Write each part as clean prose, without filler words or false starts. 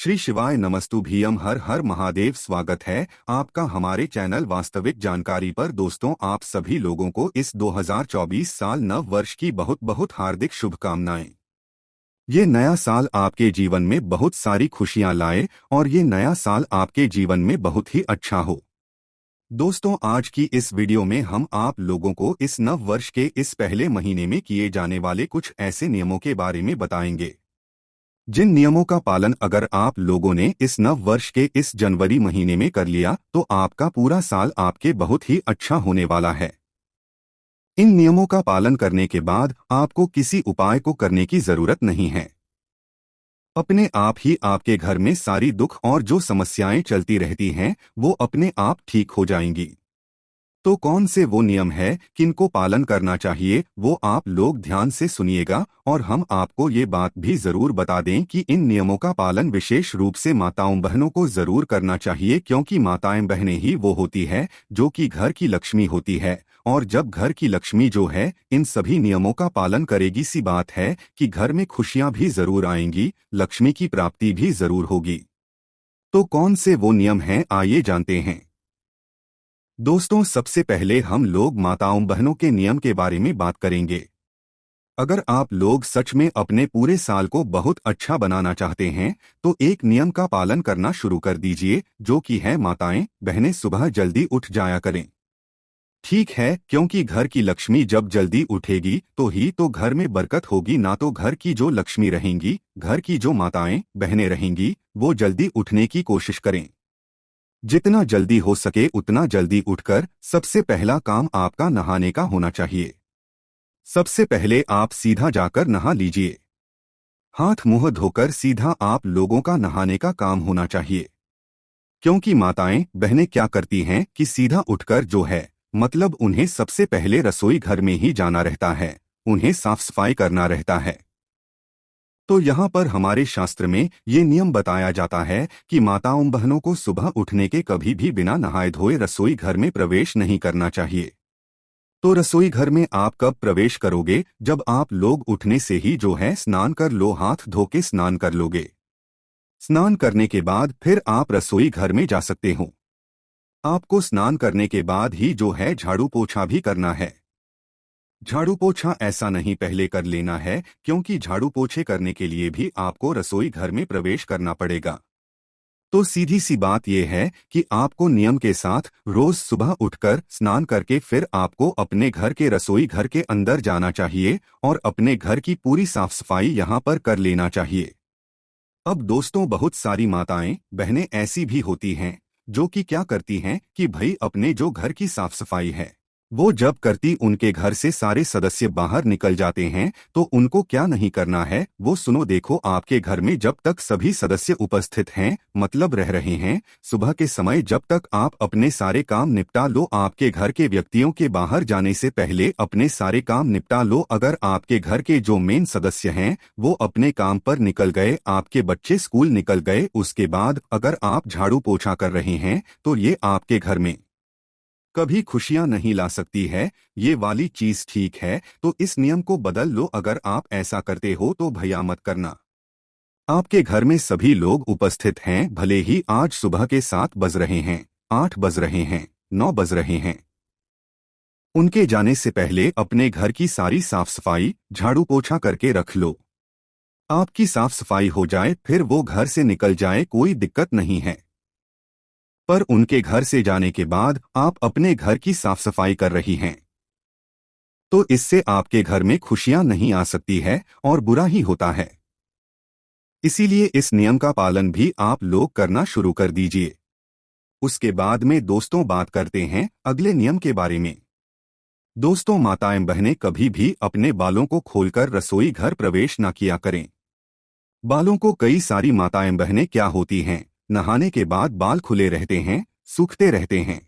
श्री शिवाय नमस्तुभ्यम। हर हर महादेव। स्वागत है आपका हमारे चैनल वास्तविक जानकारी पर। दोस्तों, आप सभी लोगों को इस 2024 साल नव वर्ष की बहुत बहुत हार्दिक शुभकामनाएं। ये नया साल आपके जीवन में बहुत सारी खुशियां लाए और ये नया साल आपके जीवन में बहुत ही अच्छा हो। दोस्तों, आज की इस वीडियो में हम आप लोगों को इस नव वर्ष के इस पहले महीने में किए जाने वाले कुछ ऐसे नियमों के बारे में बताएंगे जिन नियमों का पालन अगर आप लोगों ने इस नव वर्ष के इस जनवरी महीने में कर लिया तो आपका पूरा साल आपके बहुत ही अच्छा होने वाला है। इन नियमों का पालन करने के बाद आपको किसी उपाय को करने की जरूरत नहीं है। अपने आप ही आपके घर में सारी दुख और जो समस्याएं चलती रहती हैं वो अपने आप ठीक हो जाएंगी। तो कौन से वो नियम है किनको पालन करना चाहिए वो आप लोग ध्यान से सुनिएगा और हम आपको ये बात भी जरूर बता दें कि इन नियमों का पालन विशेष रूप से माताओं बहनों को जरूर करना चाहिए, क्योंकि माताएं बहनें ही वो होती है जो कि घर की लक्ष्मी होती है। और जब घर की लक्ष्मी जो है इन सभी नियमों का पालन करेगी, सी बात है कि घर में खुशियां भी जरूर आएंगी, लक्ष्मी की प्राप्ति भी जरूर होगी। तो कौन से वो नियम हैं आइए जानते हैं। दोस्तों, सबसे पहले हम लोग माताओं बहनों के नियम के बारे में बात करेंगे। अगर आप लोग सच में अपने पूरे साल को बहुत अच्छा बनाना चाहते हैं तो एक नियम का पालन करना शुरू कर दीजिए, जो कि है माताएं बहनें सुबह जल्दी उठ जाया करें। ठीक है, क्योंकि घर की लक्ष्मी जब जल्दी उठेगी तो ही तो घर में बरकत होगी, ना तो घर की जो लक्ष्मी रहेंगी, घर की जो माताएं बहनें रहेंगी वो जल्दी उठने की कोशिश करें। जितना जल्दी हो सके उतना जल्दी उठकर सबसे पहला काम आपका नहाने का होना चाहिए। सबसे पहले आप सीधा जाकर नहा लीजिए। हाथ मुंह धोकर सीधा आप लोगों का नहाने का काम होना चाहिए, क्योंकि माताएं बहनें क्या करती हैं कि सीधा उठकर जो है मतलब उन्हें सबसे पहले रसोई घर में ही जाना रहता है, उन्हें साफ सफाई करना रहता है। तो यहाँ पर हमारे शास्त्र में ये नियम बताया जाता है कि माताओं बहनों को सुबह उठने के कभी भी बिना नहाए धोए रसोई घर में प्रवेश नहीं करना चाहिए। तो रसोई घर में आप कब प्रवेश करोगे? जब आप लोग उठने से ही जो है स्नान कर लो, हाथ धो के स्नान कर लोगे। स्नान करने के बाद फिर आप रसोई घर में जा सकते हो। आपको स्नान करने के बाद ही जो है झाड़ू पोछा भी करना है। झाड़ू पोछा ऐसा नहीं पहले कर लेना है, क्योंकि झाड़ू पोछे करने के लिए भी आपको रसोई घर में प्रवेश करना पड़ेगा। तो सीधी सी बात यह है कि आपको नियम के साथ रोज सुबह उठकर स्नान करके फिर आपको अपने घर के रसोई घर के अंदर जाना चाहिए और अपने घर की पूरी साफ सफाई यहाँ पर कर लेना चाहिए। अब दोस्तों, बहुत सारी माताएं बहनें ऐसी भी होती हैं जो कि क्या करती हैं कि भाई अपने जो घर की साफ सफाई है वो जब करती उनके घर से सारे सदस्य बाहर निकल जाते हैं तो उनको क्या नहीं करना है वो सुनो। देखो, आपके घर में जब तक सभी सदस्य उपस्थित हैं मतलब रह रहे हैं, सुबह के समय जब तक आप अपने सारे काम निपटा लो। आपके घर के व्यक्तियों के बाहर जाने से पहले अपने सारे काम निपटा लो। अगर आपके घर के जो मेन सदस्य हैं वो अपने काम पर निकल गए, आपके बच्चे स्कूल निकल गए, उसके बाद अगर आप झाड़ू पोछा कर रहे हैं तो ये आपके घर में कभी खुशियां नहीं ला सकती है। ये वाली चीज ठीक है, तो इस नियम को बदल लो। अगर आप ऐसा करते हो तो भैया मत करना। आपके घर में सभी लोग उपस्थित हैं, भले ही आज सुबह के 7 बज रहे हैं, 8 बज रहे हैं, 9 बज रहे हैं, उनके जाने से पहले अपने घर की सारी साफ सफाई झाड़ू पोछा करके रख लो। आपकी साफ सफाई हो जाए फिर वो घर से निकल जाए, कोई दिक्कत नहीं है। पर उनके घर से जाने के बाद आप अपने घर की साफ सफाई कर रही हैं तो इससे आपके घर में खुशियां नहीं आ सकती है और बुरा ही होता है। इसीलिए इस नियम का पालन भी आप लोग करना शुरू कर दीजिए। उसके बाद में दोस्तों बात करते हैं अगले नियम के बारे में। दोस्तों, माताएं बहनें कभी भी अपने बालों को खोलकर रसोई घर प्रवेश न किया करें। बालों को कई सारी माताएं बहनें क्या होती हैं, नहाने के बाद बाल खुले रहते हैं, सूखते रहते हैं।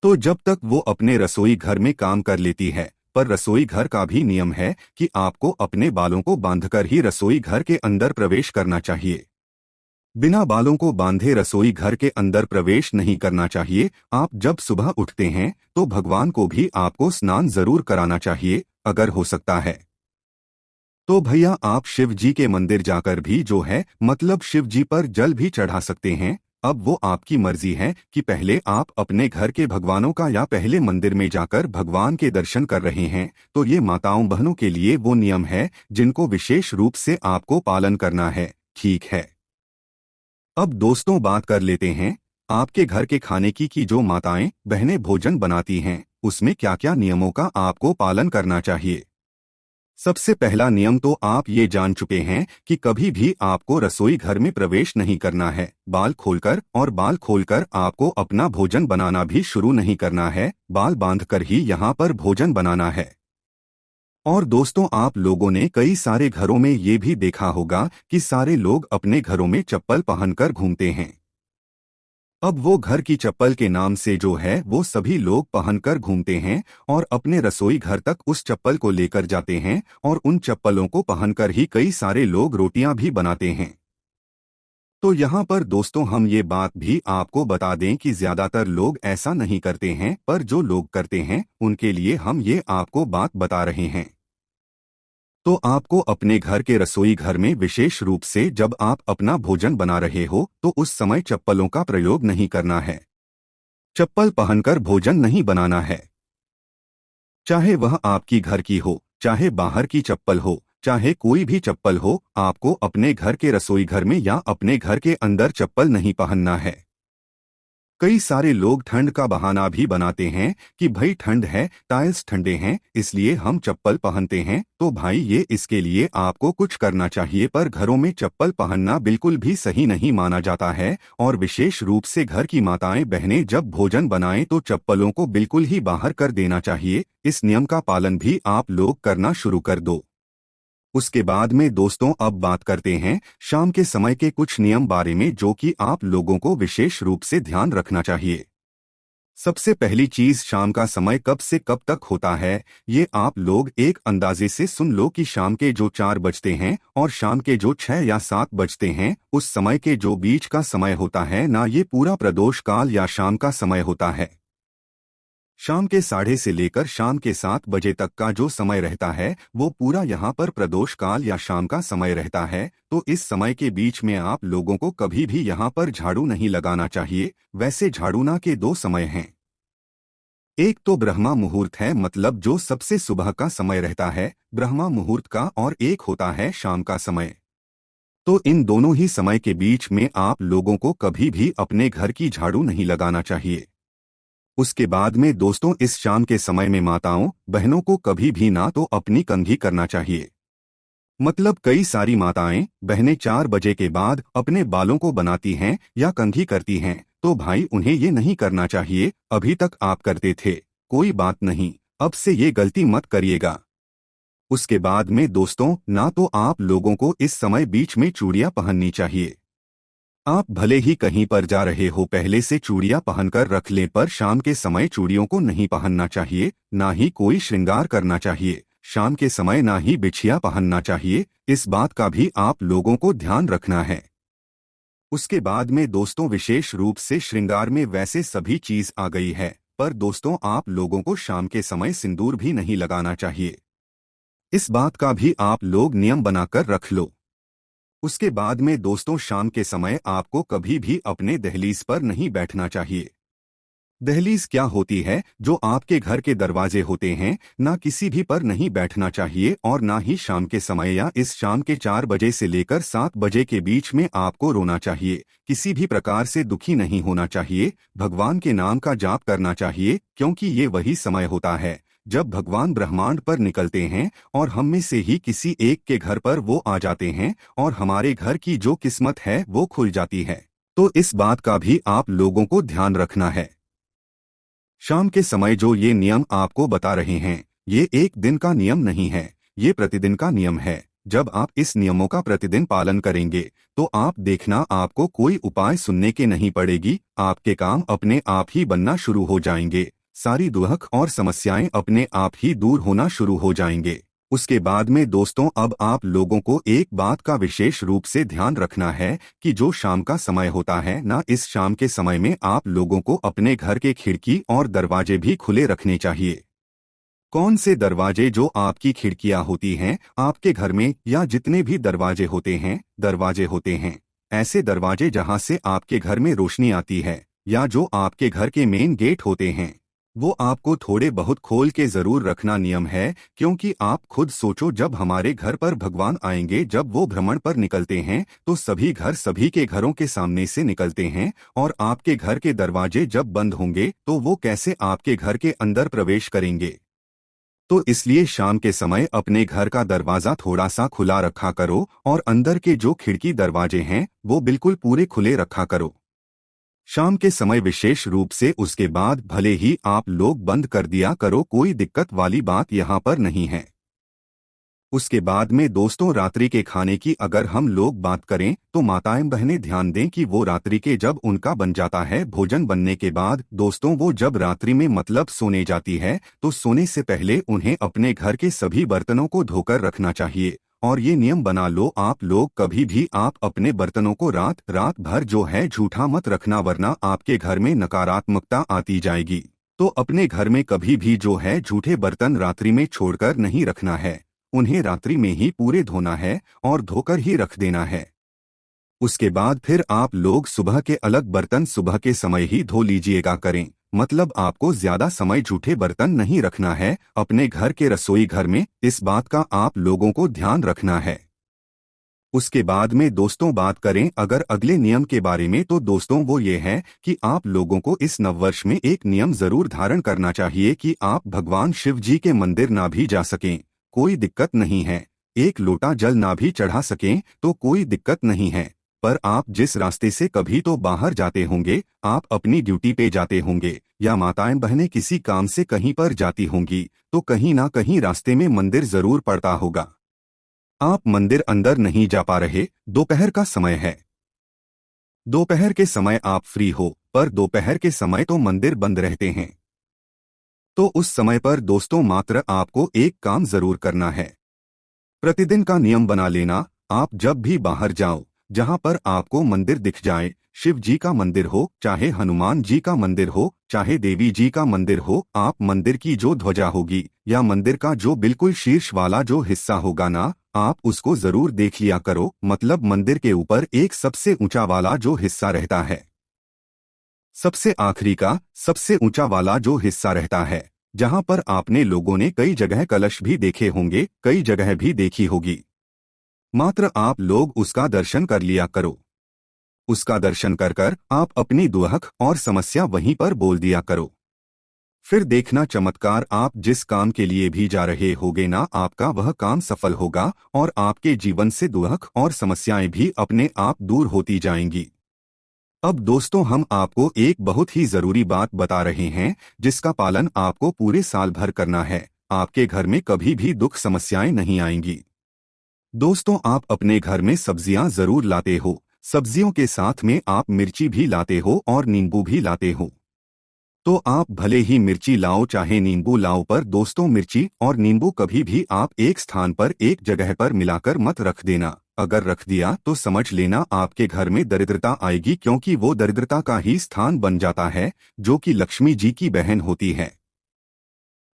तो जब तक वो अपने रसोई घर में काम कर लेती है, पर रसोई घर का भी नियम है कि आपको अपने बालों को बांधकर ही रसोई घर के अंदर प्रवेश करना चाहिए। बिना बालों को बांधे रसोई घर के अंदर प्रवेश नहीं करना चाहिए। आप जब सुबह उठते हैं तो भगवान को भी आपको स्नान जरूर कराना चाहिए अगर हो सकता है तो भैया आप शिव जी के मंदिर जाकर भी जो है मतलब शिव जी पर जल भी चढ़ा सकते हैं। अब वो आपकी मर्जी है कि पहले आप अपने घर के भगवानों का या पहले मंदिर में जाकर भगवान के दर्शन कर रहे हैं। तो ये माताओं बहनों के लिए वो नियम है जिनको विशेष रूप से आपको पालन करना है, ठीक है। अब दोस्तों बात कर लेते हैं आपके घर के खाने की कि जो माताएं बहनें भोजन बनाती हैं उसमें क्या क्या नियमों का आपको पालन करना चाहिए। सबसे पहला नियम तो आप ये जान चुके हैं कि कभी भी आपको रसोई घर में प्रवेश नहीं करना है। बाल खोलकर आपको अपना भोजन बनाना भी शुरू नहीं करना है। बाल बांधकर ही यहाँ पर भोजन बनाना है। और दोस्तों आप लोगों ने कई सारे घरों में ये भी देखा होगा कि सारे लोग अपने घरों में चप्पल पहनकर घूमते हैं। अब वो घर की चप्पल के नाम से जो है वो सभी लोग पहनकर घूमते हैं और अपने रसोई घर तक उस चप्पल को लेकर जाते हैं और उन चप्पलों को पहनकर ही कई सारे लोग रोटियां भी बनाते हैं। तो यहाँ पर दोस्तों हम ये बात भी आपको बता दें कि ज्यादातर लोग ऐसा नहीं करते हैं, पर जो लोग करते हैं उनके लिए हम ये आपको बात बता रहे हैं। तो आपको अपने घर के रसोई घर में विशेष रूप से जब आप अपना भोजन बना रहे हो तो उस समय चप्पलों का प्रयोग नहीं करना है। चप्पल पहनकर भोजन नहीं बनाना है। चाहे वह आपकी घर की हो, चाहे बाहर की चप्पल हो, चाहे कोई भी चप्पल हो, आपको अपने घर के रसोई घर में या अपने घर के अंदर चप्पल नहीं पहनना है। कई सारे लोग ठंड का बहाना भी बनाते हैं कि भाई ठंड है, टाइल्स ठंडे हैं, इसलिए हम चप्पल पहनते हैं। तो भाई ये इसके लिए आपको कुछ करना चाहिए, पर घरों में चप्पल पहनना बिल्कुल भी सही नहीं माना जाता है। और विशेष रूप से घर की माताएं बहनें जब भोजन बनाएं तो चप्पलों को बिल्कुल ही बाहर कर देना चाहिए। इस नियम का पालन भी आप लोग करना शुरू कर दो। उसके बाद में दोस्तों अब बात करते हैं शाम के समय के कुछ नियम बारे में जो कि आप लोगों को विशेष रूप से ध्यान रखना चाहिए। सबसे पहली चीज शाम का समय कब से कब तक होता है, ये आप लोग एक अंदाजे से सुन लो कि शाम के जो 4 बजते हैं और शाम के जो 6 या 7 बजते हैं उस समय के जो बीच का समय होता है ना, ये पूरा प्रदोष काल या शाम का समय होता है। शाम के 6:30 से लेकर शाम के 7 बजे तक का जो समय रहता है वो पूरा यहाँ पर प्रदोष काल या शाम का समय रहता है। तो इस समय के बीच में आप लोगों को कभी भी यहाँ पर झाड़ू नहीं लगाना चाहिए। वैसे झाड़ूना के 2 समय हैं। एक तो ब्रह्मा मुहूर्त है, मतलब जो सबसे सुबह का समय रहता है ब्रह्मा मुहूर्त का, और एक होता है शाम का समय। तो इन दोनों ही समय के बीच में आप लोगों को कभी भी अपने घर की झाड़ू नहीं लगाना चाहिए। उसके बाद में दोस्तों इस शाम के समय में माताओं बहनों को कभी भी ना तो अपनी कंघी करना चाहिए। मतलब कई सारी माताएं बहनें 4 बजे के बाद अपने बालों को बनाती हैं या कंघी करती हैं, तो भाई उन्हें ये नहीं करना चाहिए। अभी तक आप करते थे, कोई बात नहीं, अब से ये गलती मत करिएगा। उसके बाद में दोस्तों ना तो आप लोगों को इस समय बीच में चूड़ियां पहननी चाहिए। आप भले ही कहीं पर जा रहे हो पहले से चूड़ियां पहनकर रख लें, पर शाम के समय चूड़ियों को नहीं पहनना चाहिए, ना ही कोई श्रृंगार करना चाहिए। शाम के समय ना ही बिछिया पहनना चाहिए। इस बात का भी आप लोगों को ध्यान रखना है। उसके बाद में दोस्तों विशेष रूप से श्रृंगार में वैसे सभी चीज आ गई है, पर दोस्तों आप लोगों को शाम के समय सिंदूर भी नहीं लगाना चाहिए। इस बात का भी आप लोग नियम बनाकर रख लो। उसके बाद में दोस्तों शाम के समय आपको कभी भी अपने दहलीज पर नहीं बैठना चाहिए। दहलीज क्या होती है, जो आपके घर के दरवाजे होते हैं, ना किसी भी पर नहीं बैठना चाहिए और ना ही शाम के समय या इस शाम के 4 बजे से लेकर 7 बजे के बीच में आपको रोना चाहिए। किसी भी प्रकार से दुखी नहीं होना चाहिए। भगवान के नाम का जाप करना चाहिए, क्योंकि ये वही समय होता है जब भगवान ब्रह्मांड पर निकलते हैं और हम में से ही किसी एक के घर पर वो आ जाते हैं और हमारे घर की जो किस्मत है वो खुल जाती है। तो इस बात का भी आप लोगों को ध्यान रखना है। शाम के समय जो ये नियम आपको बता रहे हैं ये एक दिन का नियम नहीं है, ये प्रतिदिन का नियम है। जब आप इस नियमों का प्रतिदिन पालन करेंगे तो आप देखना आपको कोई उपाय सुनने के नहीं पड़ेगी। आपके काम अपने आप ही बनना शुरू हो जाएंगे। सारी दुख और समस्याएं अपने आप ही दूर होना शुरू हो जाएंगे। उसके बाद में दोस्तों अब आप लोगों को एक बात का विशेष रूप से ध्यान रखना है कि जो शाम का समय होता है ना, इस शाम के समय में आप लोगों को अपने घर के खिड़की और दरवाजे भी खुले रखने चाहिए। कौन से दरवाजे जो आपकी खिड़कियां होती हैं आपके घर में, या जितने भी दरवाजे होते हैं, ऐसे दरवाजे जहां से आपके घर में रोशनी आती है, या जो आपके घर के मेन गेट होते हैं, वो आपको थोड़े बहुत खोल के जरूर रखना नियम है। क्योंकि आप खुद सोचो, जब हमारे घर पर भगवान आएंगे, जब वो भ्रमण पर निकलते हैं, तो सभी घर सभी के घरों के सामने से निकलते हैं, और आपके घर के दरवाजे जब बंद होंगे तो वो कैसे आपके घर के अंदर प्रवेश करेंगे। तो इसलिए शाम के समय अपने घर का दरवाजा थोड़ा सा खुला रखा करो, और अंदर के जो खिड़की दरवाजे हैं वो बिल्कुल पूरे खुले रखा करो शाम के समय विशेष रूप से। उसके बाद भले ही आप लोग बंद कर दिया करो, कोई दिक्कत वाली बात यहाँ पर नहीं है। उसके बाद में दोस्तों, रात्रि के खाने की अगर हम लोग बात करें तो माताएं बहनें ध्यान दें कि वो रात्रि के जब उनका बन जाता है भोजन बनने के बाद, दोस्तों वो जब रात्रि में मतलब सोने जाती है, तो सोने से पहले उन्हें अपने घर के सभी बर्तनों को धोकर रखना चाहिए। और ये नियम बना लो आप लोग, कभी भी आप अपने बर्तनों को रात रात भर जो है झूठा मत रखना, वरना आपके घर में नकारात्मकता आती जाएगी। तो अपने घर में कभी भी जो है झूठे बर्तन रात्रि में छोड़कर नहीं रखना है, उन्हें रात्रि में ही पूरे धोना है और धोकर ही रख देना है। उसके बाद फिर आप लोग सुबह के अलग बर्तन सुबह के समय ही धो लीजिएगा करें। मतलब आपको ज्यादा समय झूठे बर्तन नहीं रखना है अपने घर के रसोई घर में, इस बात का आप लोगों को ध्यान रखना है। उसके बाद में दोस्तों बात करें अगर अगले नियम के बारे में, तो दोस्तों वो ये है कि आप लोगों को इस नववर्ष में एक नियम जरूर धारण करना चाहिए कि आप भगवान शिव जी के मंदिर ना भी जा सकें, कोई दिक्कत नहीं है। एक लोटा जल ना भी चढ़ा सकें तो कोई दिक्कत नहीं है। पर आप जिस रास्ते से कभी तो बाहर जाते होंगे, आप अपनी ड्यूटी पे जाते होंगे, या माताएं बहनें किसी काम से कहीं पर जाती होंगी, तो कहीं ना कहीं रास्ते में मंदिर जरूर पड़ता होगा। आप मंदिर अंदर नहीं जा पा रहे, दोपहर का समय है, दोपहर के समय आप फ्री हो, पर दोपहर के समय तो मंदिर बंद रहते हैं। तो उस समय पर दोस्तों मात्र आपको एक काम जरूर करना है, प्रतिदिन का नियम बना लेना। आप जब भी बाहर जाओ, जहां पर आपको मंदिर दिख जाए, शिव जी का मंदिर हो, चाहे हनुमान जी का मंदिर हो, चाहे देवी जी का मंदिर हो, आप मंदिर की जो ध्वजा होगी या मंदिर का जो बिल्कुल शीर्ष वाला जो हिस्सा होगा ना, आप उसको जरूर देख लिया करो। मतलब मंदिर के ऊपर एक सबसे ऊंचा वाला जो हिस्सा रहता है, सबसे आखिरी का सबसे ऊंचा वाला जो हिस्सा रहता है, जहां पर आपने लोगों ने कई जगह कलश भी देखे होंगे, कई जगह भी देखी होगी, मात्र आप लोग उसका दर्शन कर लिया करो। उसका दर्शन कर कर आप अपनी दुहक और समस्या वहीं पर बोल दिया करो। फिर देखना चमत्कार, आप जिस काम के लिए भी जा रहे होगे ना, आपका वह काम सफल होगा और आपके जीवन से दुहक और समस्याएं भी अपने आप दूर होती जाएंगी। अब दोस्तों हम आपको एक बहुत ही जरूरी बात बता रहे हैं, जिसका पालन आपको पूरे साल भर करना है। आपके घर में कभी भी दुख समस्याएं नहीं आएंगी। दोस्तों आप अपने घर में सब्जियां जरूर लाते हो, सब्जियों के साथ में आप मिर्ची भी लाते हो और नींबू भी लाते हो। तो आप भले ही मिर्ची लाओ चाहे नींबू लाओ, पर दोस्तों मिर्ची और नींबू कभी भी आप एक स्थान पर एक जगह पर मिलाकर मत रख देना। अगर रख दिया तो समझ लेना आपके घर में दरिद्रता आएगी, क्योंकि वो दरिद्रता का ही स्थान बन जाता है, जो कि लक्ष्मी जी की बहन होती है।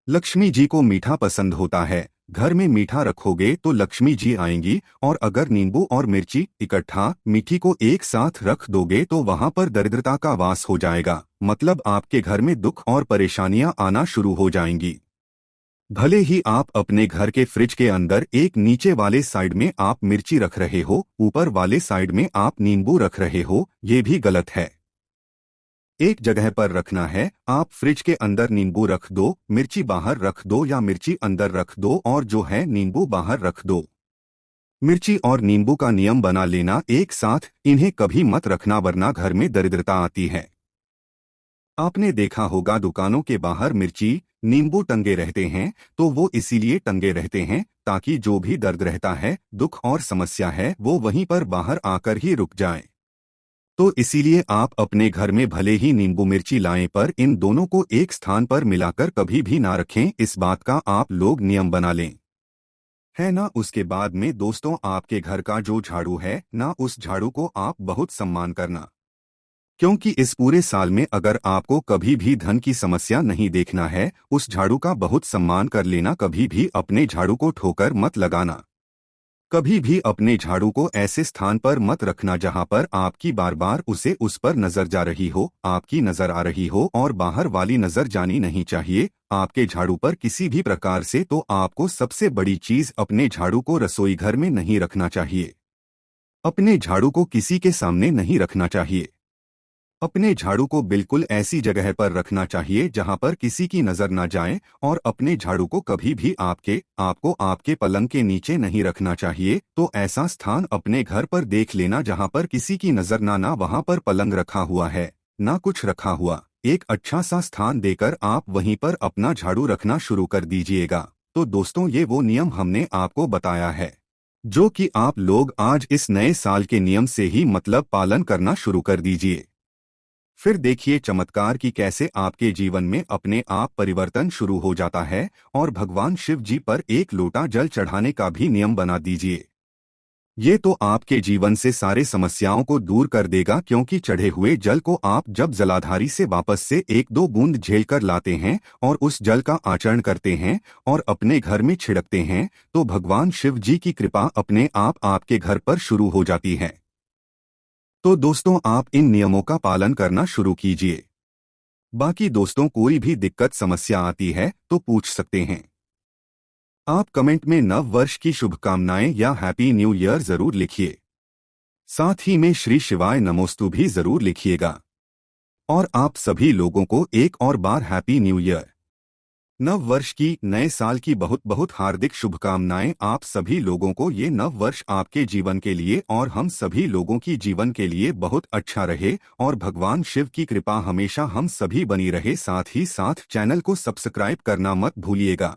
लक्ष्मी जी को मीठा पसंद होता है, घर में मीठा रखोगे तो लक्ष्मी जी आएंगी। और अगर नींबू और मिर्ची इकट्ठा मीठी को एक साथ रख दोगे तो वहां पर दरिद्रता का वास हो जाएगा। मतलब आपके घर में दुख और परेशानियां आना शुरू हो जाएंगी। भले ही आप अपने घर के फ्रिज के अंदर एक नीचे वाले साइड में आप मिर्ची रख रहे हो, ऊपर वाले साइड में आप नींबू रख रहे हो, ये भी गलत है। एक जगह पर रखना है। आप फ्रिज के अंदर नींबू रख दो, मिर्ची बाहर रख दो, या मिर्ची अंदर रख दो और जो है नींबू बाहर रख दो। मिर्ची और नींबू का नियम बना लेना एक साथ, इन्हें कभी मत रखना वरना घर में दरिद्रता आती है। आपने देखा होगा दुकानों के बाहर मिर्ची नींबू टंगे रहते हैं, तो वो इसीलिए टंगे रहते हैं ताकि जो भी दर्द रहता है, दुख और समस्या है, वो वहीं पर बाहर आकर ही रुक जाए। तो इसीलिए आप अपने घर में भले ही नींबू मिर्ची लाएं, पर इन दोनों को एक स्थान पर मिलाकर कभी भी ना रखें, इस बात का आप लोग नियम बना लें, है ना। उसके बाद में दोस्तों आपके घर का जो झाड़ू है ना, उस झाड़ू को आप बहुत सम्मान करना। क्योंकि इस पूरे साल में अगर आपको कभी भी धन की समस्या नहीं देखना है, उस झाड़ू का बहुत सम्मान कर लेना। कभी भी अपने झाड़ू को ठोकर मत लगाना। कभी भी अपने झाड़ू को ऐसे स्थान पर मत रखना जहां पर आपकी बार बार उस पर नजर जा रही हो, आपकी नजर आ रही हो और बाहर वाली नजर जानी नहीं चाहिए आपके झाड़ू पर किसी भी प्रकार से। तो आपको सबसे बड़ी चीज, अपने झाड़ू को रसोई घर में नहीं रखना चाहिए। अपने झाड़ू को किसी के सामने नहीं रखना चाहिए। अपने झाड़ू को बिल्कुल ऐसी जगह पर रखना चाहिए जहां पर किसी की नजर ना जाए। और अपने झाड़ू को कभी भी आपको आपके पलंग के नीचे नहीं रखना चाहिए। तो ऐसा स्थान अपने घर पर देख लेना जहां पर किसी की नजर ना वहां पर पलंग रखा हुआ है, ना कुछ रखा हुआ। एक अच्छा सा स्थान देकर आप वहीं पर अपना झाड़ू रखना शुरू कर दीजिएगा। तो दोस्तों, ये वो नियम हमने आपको बताया है जो कि आप लोग आज इस नए साल के नियम से ही मतलब पालन करना शुरू कर दीजिए। फिर देखिए चमत्कार की कैसे आपके जीवन में अपने आप परिवर्तन शुरू हो जाता है। और भगवान शिव जी पर एक लोटा जल चढ़ाने का भी नियम बना दीजिए। ये तो आपके जीवन से सारे समस्याओं को दूर कर देगा, क्योंकि चढ़े हुए जल को आप जब जलाधारी से वापस से एक दो बूंद झेल कर लाते हैं और उस जल का आचरण करते हैं और अपने घर में छिड़कते हैं, तो भगवान शिव जी की कृपा अपने आप आपके घर पर शुरू हो जाती है। तो दोस्तों, आप इन नियमों का पालन करना शुरू कीजिए। बाकी दोस्तों, कोई भी दिक्कत समस्या आती है तो पूछ सकते हैं। आप कमेंट में नव वर्ष की शुभकामनाएं या हैप्पी न्यू ईयर जरूर लिखिए। साथ ही में श्री शिवाय नमोस्तु भी जरूर लिखिएगा। और आप सभी लोगों को एक और बार हैप्पी न्यू ईयर, नव वर्ष की, नए साल की बहुत बहुत हार्दिक शुभकामनाएं। आप सभी लोगों को ये नव वर्ष आपके जीवन के लिए और हम सभी लोगों की जीवन के लिए बहुत अच्छा रहे और भगवान शिव की कृपा हमेशा हम सभी बनी रहे। साथ ही साथ चैनल को सब्सक्राइब करना मत भूलिएगा।